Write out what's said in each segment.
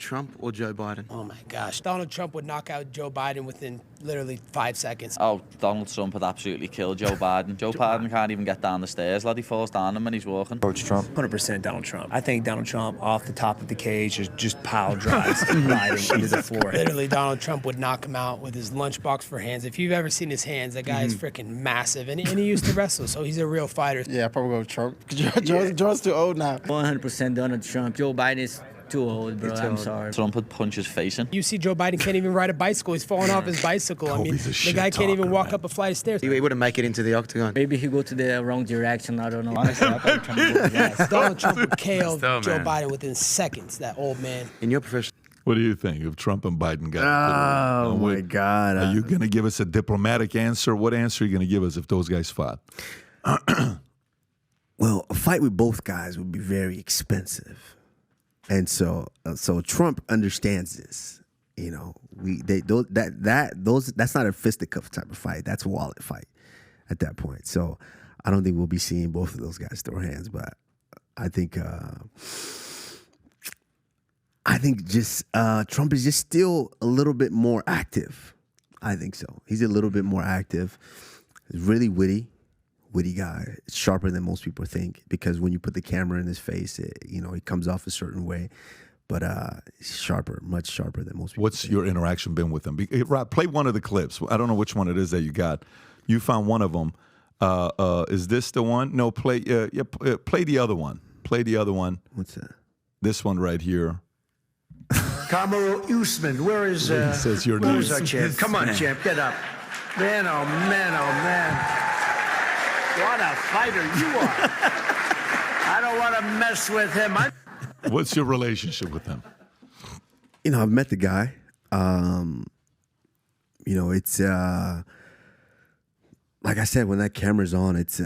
Trump or Joe Biden? Oh my gosh. Donald Trump would knock out Joe Biden within literally 5 seconds. Oh, Donald Trump would absolutely kill Joe Biden. Joe Biden can't even get down the stairs, lad. He falls down them when he's walking. Coach Trump. 100% Donald Trump. I think Donald Trump off the top of the cage just pile drives Biden into the floor. Literally, Donald Trump would knock him out with his lunchbox for hands. If you've ever seen his hands, that guy is freaking massive. And he used to wrestle, so he's a real fighter. Yeah, I'd probably go with Trump. Joe's too old now. 100% Donald Trump. Joe Biden is too old, bro. I'm sorry. Trump would punch his face in. You see Joe Biden can't even ride a bicycle. He's falling off his bicycle. I mean, the guy can't even walk up a flight of stairs. He wouldn't make it into the octagon. Maybe he go to the wrong direction. I don't know. Honestly, I probably Trump would yes. Donald Trump would KO Joe Biden within seconds, that old man. In your profession. What do you think if Trump and Biden got Oh, my God. Are you going to give us a diplomatic answer? What answer are you going to give us if those guys fought? Well, a fight with both guys would be very expensive. And so Trump understands this. You know, that's not a fisticuff type of fight. That's a wallet fight at that point. So I don't think we'll be seeing both of those guys throw hands, but I think just Trump is just still a little bit more active. I think so. He's a little bit more active. He's really witty guy. Sharper than most people think, because when you put the camera in his face, he comes off a certain way. But he's sharper, much sharper than most people. What's think. your interaction been with him? Rob, play one of the clips. I don't know which one it is that you got. You found one of them. Is this the one? No, play the other one. Play the other one. What's that? This one right here. Kamaru Usman, where is says your name. where's our champ? Come on, champ, get up. Man, oh man, oh man. What a fighter you are. I don't want to mess with him. What's your relationship with him? I've met the guy. It's like I said, when that camera's on, it's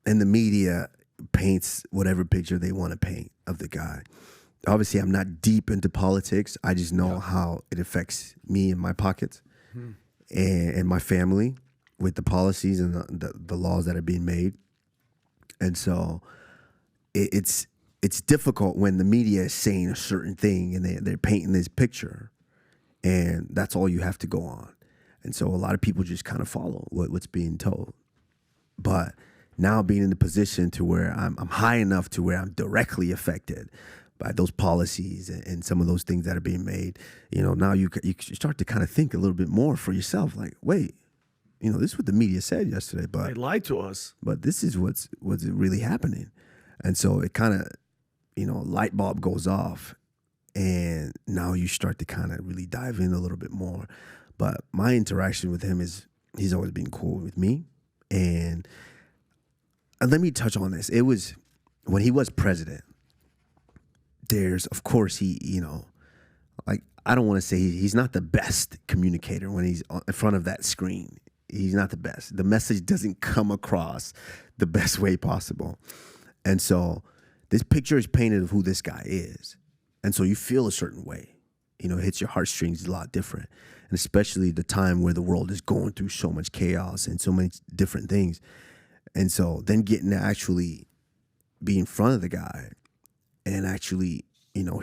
and the media paints whatever picture they want to paint of the guy. Obviously, I'm not deep into politics. I just know how it affects me and my pockets and my family with the policies and the laws that are being made. And so it's difficult when the media is saying a certain thing and they're painting this picture, and that's all you have to go on. And so a lot of people just kind of follow what's being told. But now being in the position to where I'm high enough to where I'm directly affected by those policies and some of those things that are being made, now you start to kind of think a little bit more for yourself. Like, wait, this is what the media said yesterday, but they lied to us. But this is what's really happening. And so it kind of, light bulb goes off, and now you start to kind of really dive in a little bit more. But my interaction with him is he's always been cool with me. And let me touch on this. It was when he was president. Of course, he, I don't want to say he's not the best communicator when he's in front of that screen. He's not the best. The message doesn't come across the best way possible. And so this picture is painted of who this guy is. And so you feel a certain way. It hits your heartstrings a lot different. And especially the time where the world is going through so much chaos and so many different things. And so then getting to actually be in front of the guy and actually,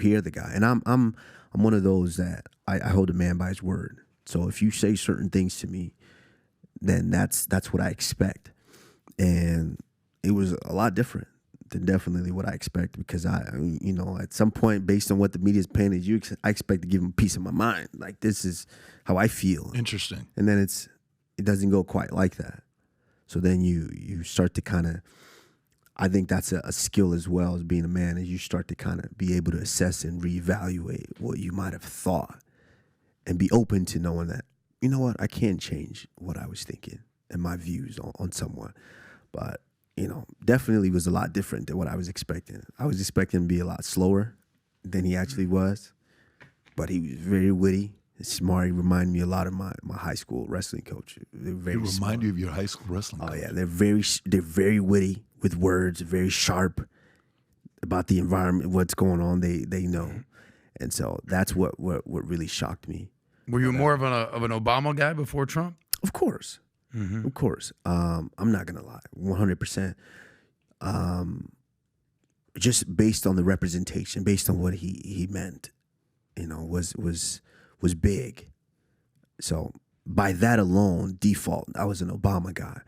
hear the guy. And I'm one of those that I hold a man by his word. So if you say certain things to me, then that's what I expect. And it was a lot different than definitely what I expect, because at some point, based on what the media's painted you, I expect to give him a piece of my mind. Like, this is how I feel. Interesting. And then it doesn't go quite like that. So then you start to kind of, I think that's a skill as well as being a man, is you start to kind of be able to assess and reevaluate what you might have thought and be open to knowing that, you know what, I can't change what I was thinking and my views on someone. But, definitely was a lot different than what I was expecting. I was expecting him to be a lot slower than he actually was. But he was very witty, smart. He reminded me a lot of my high school wrestling coach. They're very He smart. remind you of your high school wrestling coach. Oh yeah, they're very witty with words, very sharp about the environment, what's going on. They know, and so that's what really shocked me. Were you more of an Obama guy before Trump? Of course, of course. I'm not gonna lie, 100%. just based on the representation, based on what he meant, was big. So by that alone, default, I was an Obama guy.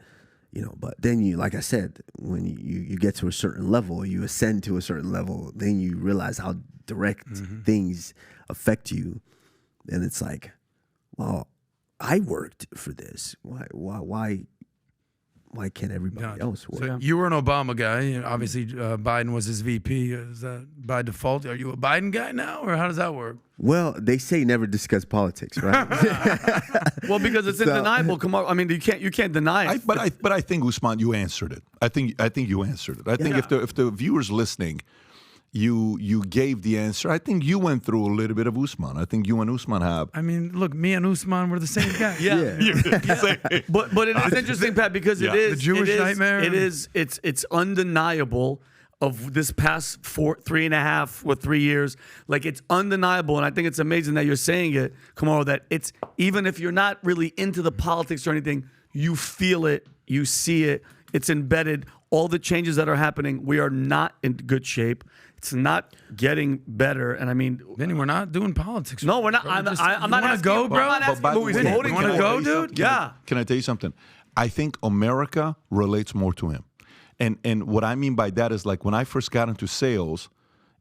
But then you, like I said, when you get to a certain level, you ascend to a certain level, then you realize how direct things affect you. And it's like, well, I worked for this. Why can't everybody else work? So you were an Obama guy. And obviously, Biden was his VP. Is that by default? Are you a Biden guy now, or how does that work? Well, they say never discuss politics, right? Well, because it's undeniable. Come on, I mean, you can't deny it. But I think, Usman, you answered it. I think you answered it. I think if the viewers listening, you gave the answer. I think you went through a little bit of Usman. I think you and Usman have. I mean, look, me and Usman were the same guy. But it is interesting, Pat, because it is the Jewish nightmare. It's undeniable of this past 3 years. Like, it's undeniable, and I think it's amazing that you're saying it, Kamaru, that it's, even if you're not really into the politics or anything, you feel it, you see it, it's embedded. All the changes that are happening, we are not in good shape. It's not getting better, and I mean, Vinny, we're not doing politics. No, we're not. I'm not asking, go, bro. I'm not asking who he's voting You want to for. go, dude? Yeah. Can I tell you something? I think America relates more to him. And what I mean by that is, like, when I first got into sales,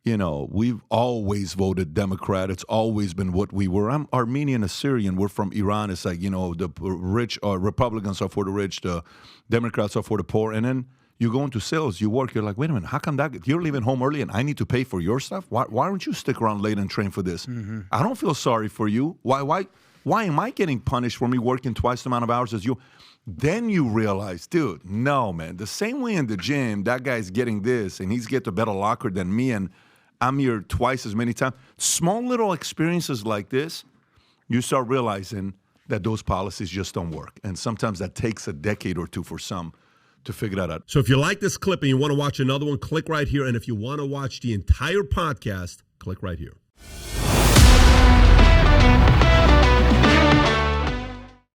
we've always voted Democrat. It's always been what we were. I'm Armenian, Assyrian. We're from Iran. It's like, the rich Republicans are for the rich, the Democrats are for the poor. And then you go into sales, you work, you're like, wait a minute, how come that you're leaving home early and I need to pay for your stuff? Why don't you stick around late and train for this? I don't feel sorry for you. Why am I getting punished for me working twice the amount of hours as you? Then you realize, dude, no, man. The same way in the gym, that guy's getting this, and he's get a better locker than me, and I'm here twice as many times. Small little experiences like this, you start realizing that those policies just don't work. And sometimes that takes a decade or two for some to figure that out. So if you like this clip and you want to watch another one, click right here. And if you want to watch the entire podcast, click right here.